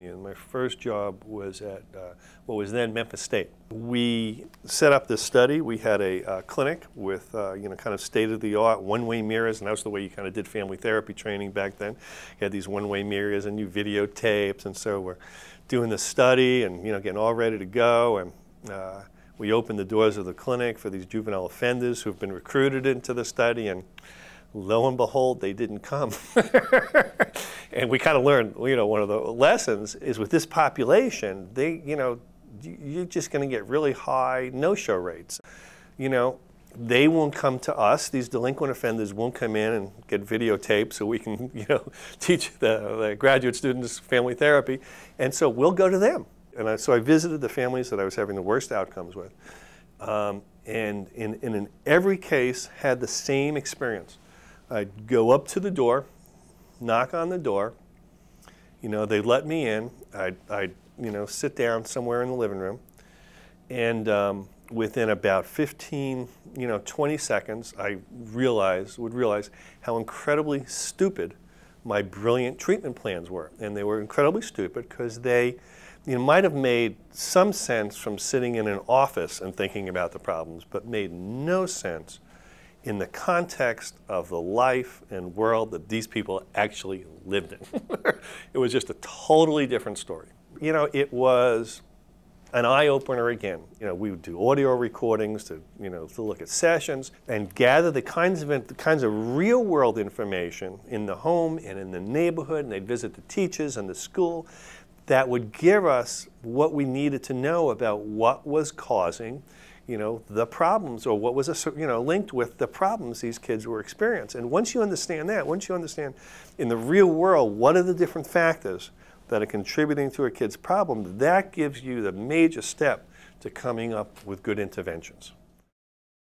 And my first job was at what was then Memphis State. We set up this study. We had a clinic with kind of state-of-the-art one-way mirrors, and that was the way you kind of did family therapy training back then. You had these one-way mirrors and you videotapes, and so we're doing the study and getting all ready to go. And we opened the doors of the clinic for these juvenile offenders who've been recruited into the study, and lo and behold, they didn't come. And we kind of learned, one of the lessons is with this population, you're just going to get really high no-show rates. They won't come to us. These delinquent offenders won't come in and get videotaped so we can, teach the graduate students family therapy. And so we'll go to them. And so I visited the families that I was having the worst outcomes with. And in every case had the same experience. I'd go up to the door, knock on the door, they'd let me in, I'd sit down somewhere in the living room, and within about 15, 20 seconds, I would realize how incredibly stupid my brilliant treatment plans were. And they were incredibly stupid because they might have made some sense from sitting in an office and thinking about the problems, but made no sense in the context of the life and world that these people actually lived in. It was just a totally different story. It was an eye-opener again. We would do audio recordings to look at sessions and gather the kinds of real-world information in the home and in the neighborhood, and they'd visit the teachers and the school that would give us what we needed to know about what was causing the problems, or what was linked with the problems these kids were experiencing. And once you understand that, once you understand in the real world what are the different factors that are contributing to a kid's problem, that gives you the major step to coming up with good interventions.